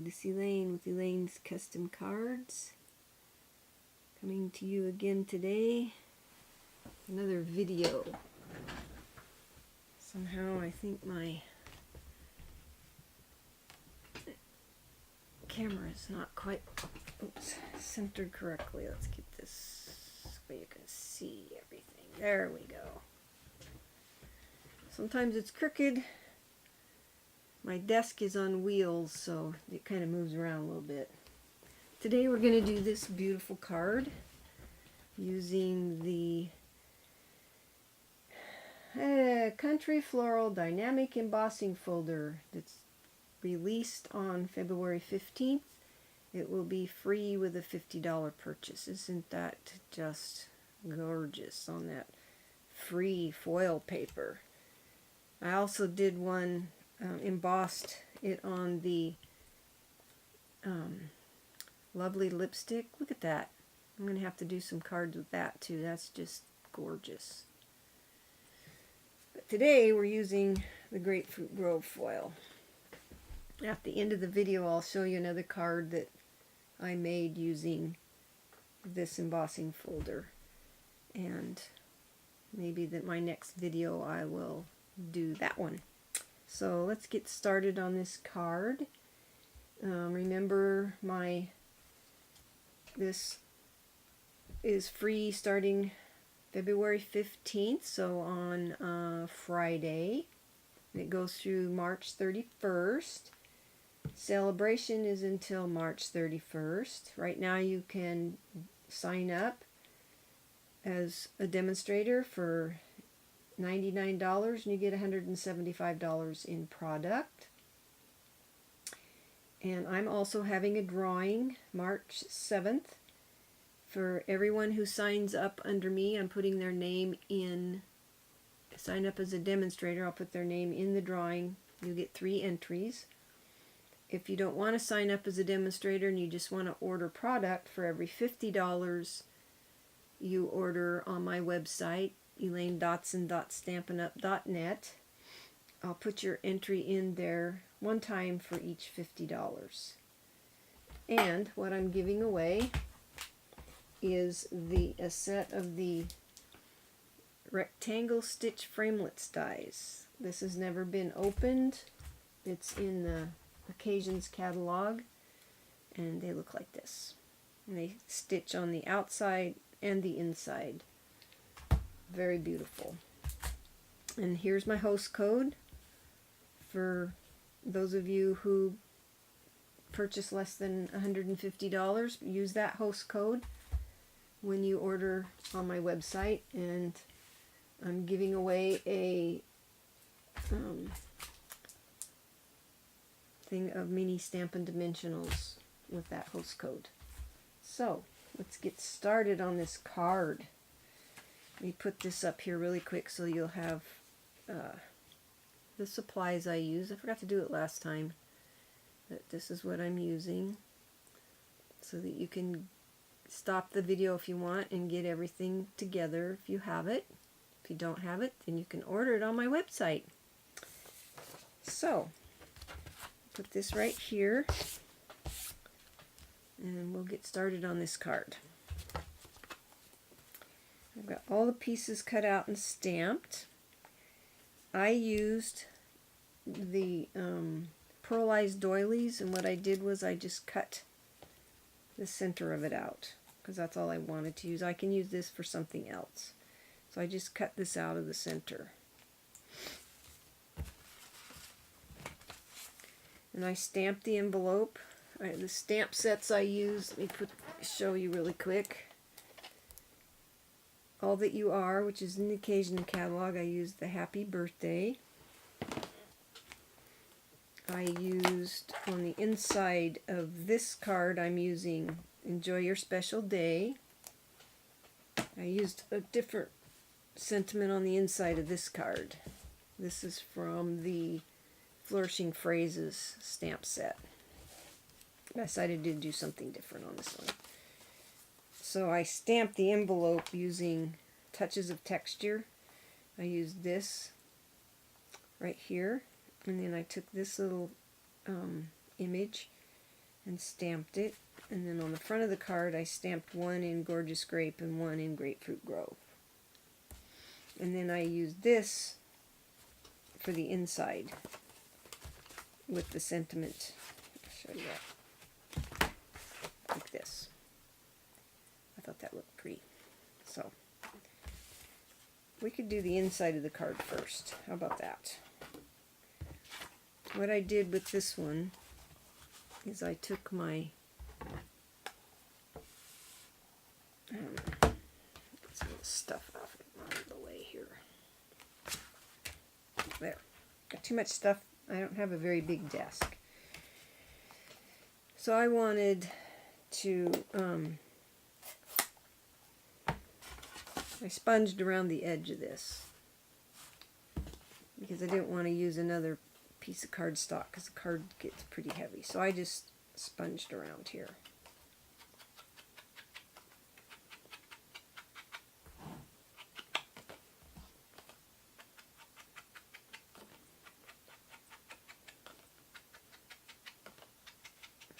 this Elaine with Elaine's Custom Cards. Coming to you again today. Another video. Somehow I think my camera is not quite centered correctly. Let's get this so you can see everything. There we go. Sometimes it's crooked. My desk is on wheels, so it kind of moves around a little bit. Today we're going to do this beautiful card using the Country Floral Dynamic Embossing Folder that's released on February 15th. It will be free with a $50 purchase. Isn't that just gorgeous on that free foil paper? I also did one embossed it on the lovely lipstick. Look at that. I'm going to have to do some cards with that too. That's just gorgeous. But today we're using the Grapefruit Grove foil. At the end of the video I'll show you another card that I made using this embossing folder, and maybe that my next video I will do that one. So let's get started on this card. Remember, this is free starting February 15th, so on Friday. It goes through March 31st. Celebration is until March 31st. Right now you can sign up as a demonstrator for $99 and you get $175 in product. And I'm also having a drawing March 7th for everyone who signs up under me. I'm putting their name in, sign up as a demonstrator, I'll put their name in the drawing. You get 3 entries. If you don't want to sign up as a demonstrator and you just want to order product, for every $50 you order on my website, ElaineDotson.stampinup.net, I'll put your entry in there one time for each $50. And what I'm giving away is a set of the rectangle stitch framelits dies. This has never been opened. It's in the Occasions catalog, and they look like this. And they stitch on the outside and the inside. Very beautiful. And here's my host code for those of you who purchase less than $150. Use that host code when you order on my website, and I'm giving away a thing of mini Stampin' dimensionals with that host code. So let's get started on this card. Let me put this up here really quick so you'll have the supplies I use. I forgot to do it last time, but this is what I'm using so that you can stop the video if you want and get everything together if you have it. If you don't have it, then you can order it on my website. So put this right here and we'll get started on this card. I've got all the pieces cut out and stamped. I used the pearlized doilies, and what I did was I just cut the center of it out because that's all I wanted to use. I can use this for something else. So I just cut this out of the center. And I stamped the envelope. The stamp sets I used, let me show you really quick. All That You Are, which is in the Occasion catalog, I used the Happy Birthday. I used, on the inside of this card, I'm using Enjoy Your Special Day. I used a different sentiment on the inside of this card. This is from the Flourishing Phrases stamp set. I decided to do something different on this one. So I stamped the envelope using touches of texture. I used this right here, and then I took this little image and stamped it. And then on the front of the card I stamped one in Gorgeous Grape and one in Grapefruit Grove. And then I used this for the inside with the sentiment. I'll show you that. Like this. I thought that looked pretty. So we could do the inside of the card first. How about that? What I did with this one is I took my get some of the stuff off of the way here. There. Got too much stuff. I don't have a very big desk. So I wanted to I sponged around the edge of this because I didn't want to use another piece of cardstock because the card gets pretty heavy. So I just sponged around here.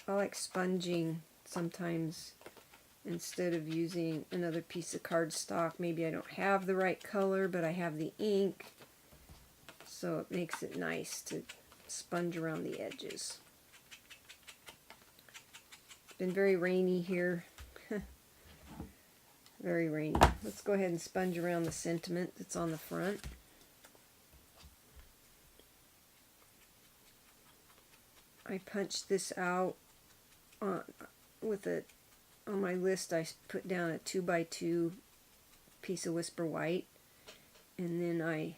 I like sponging sometimes instead of using another piece of cardstock. Maybe I don't have the right color, but I have the ink, so it makes it nice to sponge around the edges. It's been very rainy here. Very rainy. Let's go ahead and sponge around the sentiment that's on the front. I punched this out on my list. I put down a 2x2 piece of Whisper White, and then I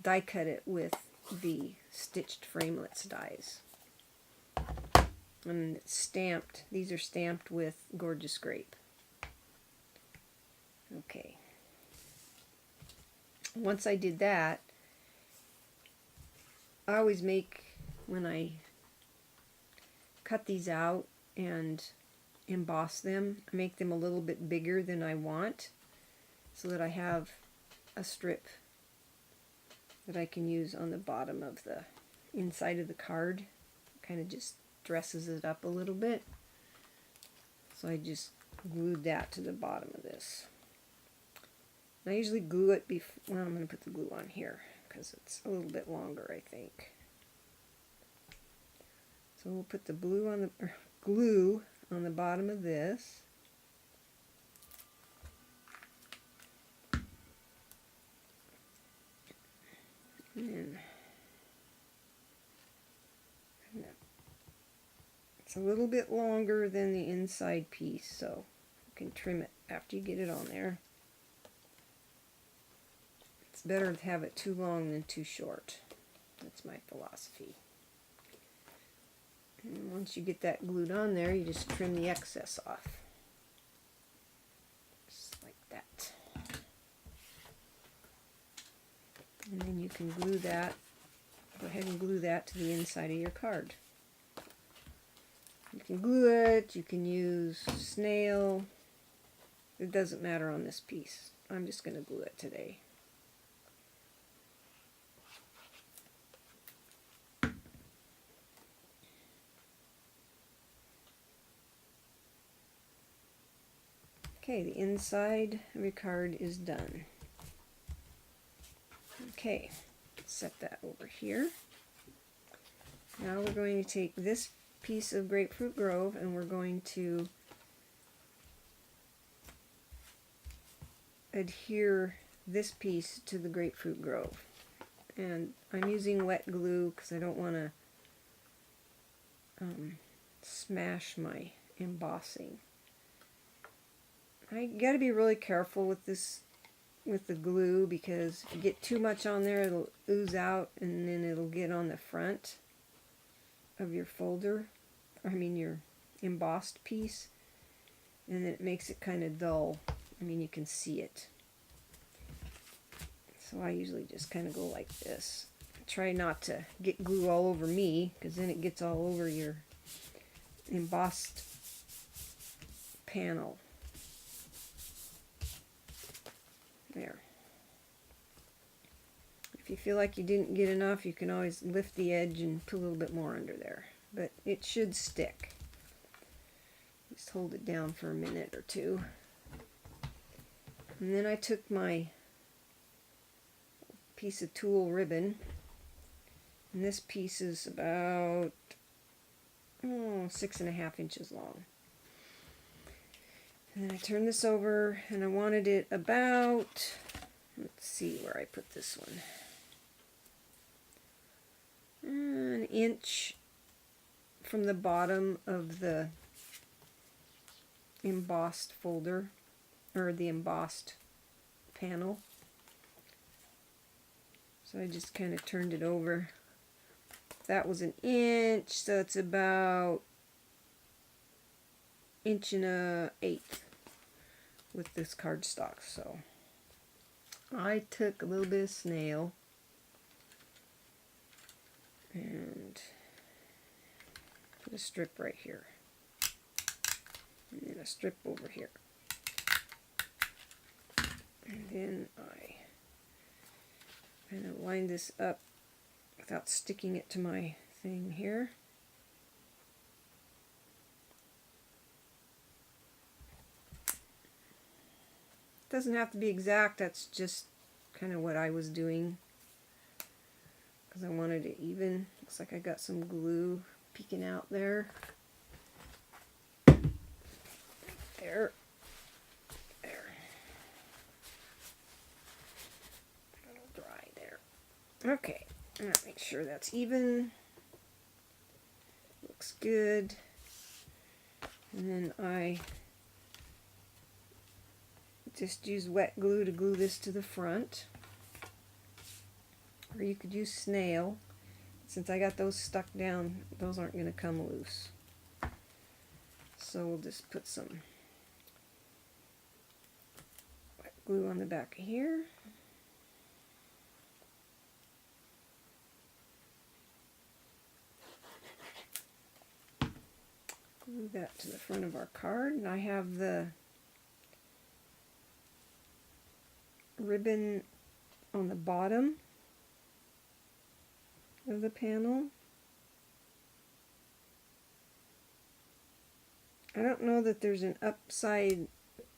die cut it with the stitched framelits dies. And it's stamped. These are stamped with Gorgeous Grape. Okay. Once I did that, I always make, when I cut these out and emboss them, I make them a little bit bigger than I want so that I have a strip that I can use on the bottom of the inside of the card. Kind of just dresses it up a little bit. So I just glued that to the bottom of this. And I usually glue it before, well, I'm going to put the glue on here because it's a little bit longer, I think. So we'll put the glue on the bottom of this. And then it's a little bit longer than the inside piece, so you can trim it after you get it on there. It's better to have it too long than too short. That's my philosophy. And once you get that glued on there, you just trim the excess off. Just like that. And then you can glue that, go ahead and glue that to the inside of your card. You can glue it, you can use snail. It doesn't matter on this piece. I'm just going to glue it today. Okay, the inside of your card is done. Okay, set that over here. Now we're going to take this piece of Grapefruit Grove and we're going to adhere this piece to the Grapefruit Grove. And I'm using wet glue because I don't want to smash my embossing. I got to be really careful with this, with the glue, because if you get too much on there, it'll ooze out and then it'll get on the front of your folder, your embossed piece, and then it makes it kind of dull. You can see it. So I usually just kind of go like this. Try not to get glue all over me, because then it gets all over your embossed panel. There. If you feel like you didn't get enough, you can always lift the edge and put a little bit more under there. but it should stick. Just hold it down for a minute or two. And then I took my piece of tulle ribbon, and this piece is about 6.5 inches long. And then I turned this over, and I wanted it about, let's see where I put this one, an inch from the bottom of the embossed folder, or the embossed panel. So I just kind of turned it over. That was an inch, so it's about 1.125" with this cardstock. So I took a little bit of snail and put a strip right here, and then a strip over here, and then I kind of line this up without sticking it to my thing here. Doesn't have to be exact, that's just kind of what I was doing because I wanted it even. Looks like I got some glue peeking out there. There. There. A little dry there. Okay, I'm going to make sure that's even. Looks good. And then I just use wet glue to glue this to the front. Or you could use snail. Since I got those stuck down, those aren't going to come loose. So we'll just put some wet glue on the back of here. Glue that to the front of our card, and I have the ribbon on the bottom of the panel. I don't know that there's an upside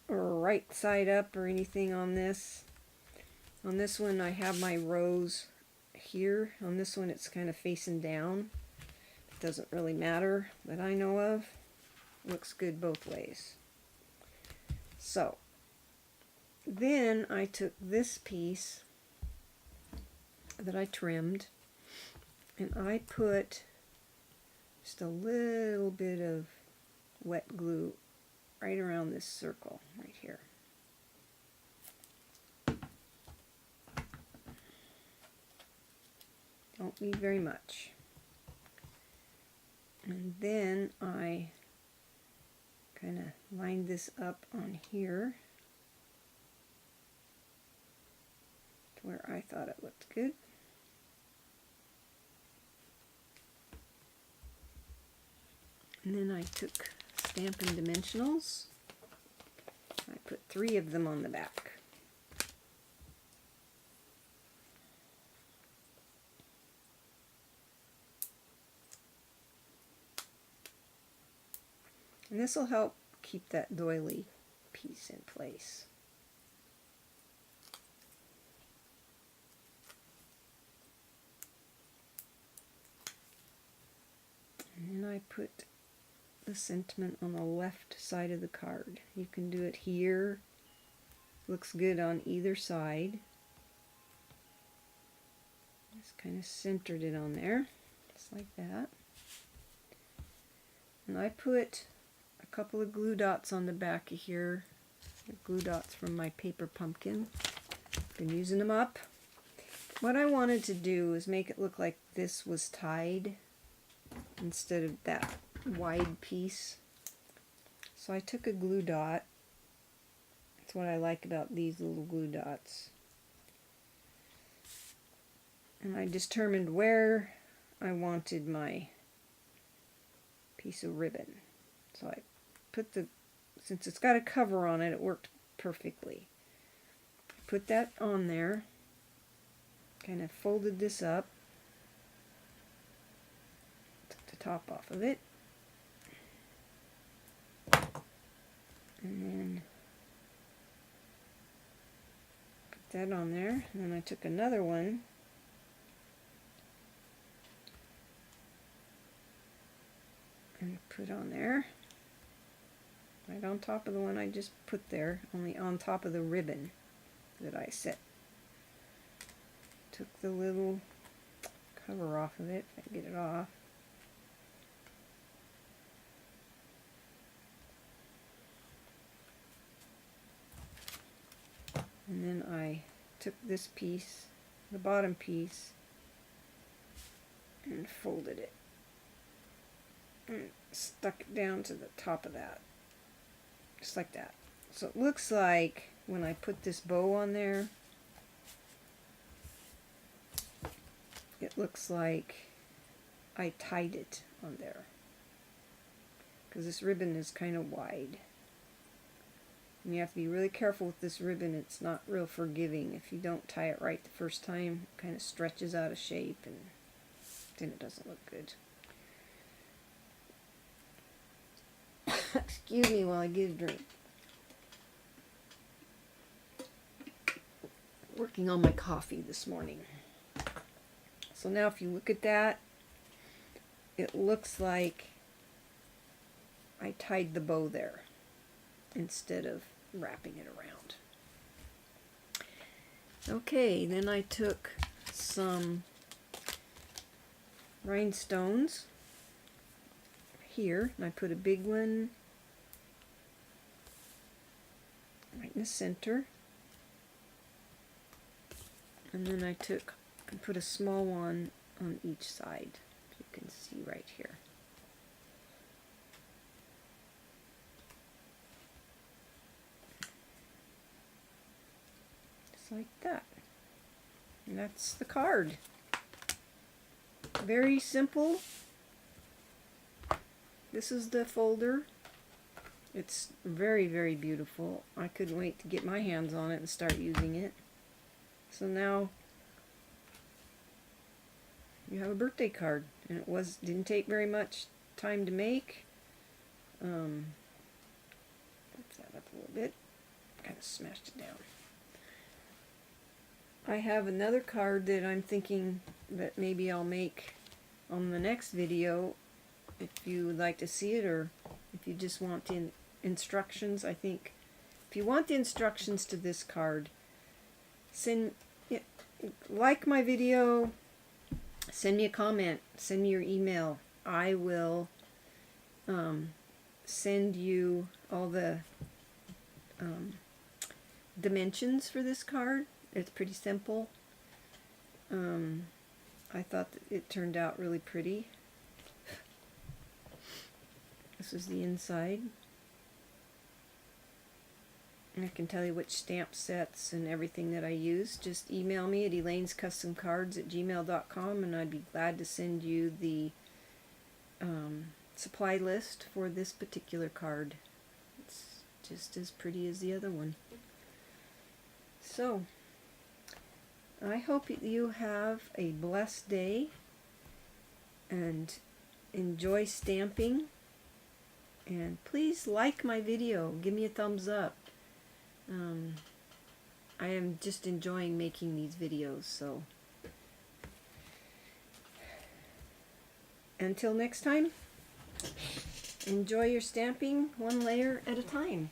or a right side up or anything on this. On this one I have my rose here. On this one it's kind of facing down. It doesn't really matter that I know of. Looks good both ways. So then I took this piece that I trimmed and I put just a little bit of wet glue right around this circle right here. Don't need very much. And then I kind of lined this up on here to where I thought it looked good. And then I took Stampin' Dimensionals. I put 3 of them on the back. And this will help keep that doily piece in place. And then I put the sentiment on the left side of the card. You can do it here. Looks good on either side. Just kind of centered it on there, just like that. And I put a couple of glue dots on the back of here. The glue dots from my paper pumpkin. Been using them up. What I wanted to do is make it look like this was tied instead of that wide piece. So I took a glue dot. That's what I like about these little glue dots. And I determined where I wanted my piece of ribbon. So I put since it's got a cover on it, it worked perfectly. Put that on there, kind of folded this up, took the top off of it. And then put that on there. And then I took another one and put on there. Right on top of the one I just put there, only on top of the ribbon that I set. Took the little cover off of it, if I can get it off. And then I took this piece, the bottom piece, and folded it. And stuck it down to the top of that. Just like that. So it looks like when I put this bow on there, it looks like I tied it on there. Because this ribbon is kind of wide. And you have to be really careful with this ribbon. It's not real forgiving. If you don't tie it right the first time, it kind of stretches out of shape and then it doesn't look good. Excuse me while I get a drink. Working on my coffee this morning. So now if you look at that, it looks like I tied the bow there instead of wrapping it around. Okay, then I took some rhinestones here, and I put a big one right in the center, and then I took and put a small one on each side, you can see right here. Just like that. And that's the card. Very simple. This is the folder. It's very, very beautiful. I couldn't wait to get my hands on it and start using it. So now you have a birthday card, and it didn't take very much time to make. Put that up a little bit. Kind of smashed it down. I have another card that I'm thinking that maybe I'll make on the next video. If you would like to see it, or if you just want the instructions, I think if you want the instructions to this card, like my video, send me a comment, send me your email. I will send you all the dimensions for this card. It's pretty simple. I thought that it turned out really pretty. This is the inside. And I can tell you which stamp sets and everything that I use. Just email me at elainescustomcards@gmail.com and I'd be glad to send you the supply list for this particular card. It's just as pretty as the other one. So, I hope you have a blessed day and enjoy stamping. And please like my video. Give me a thumbs up. I am just enjoying making these videos, so until next time, enjoy your stamping one layer at a time.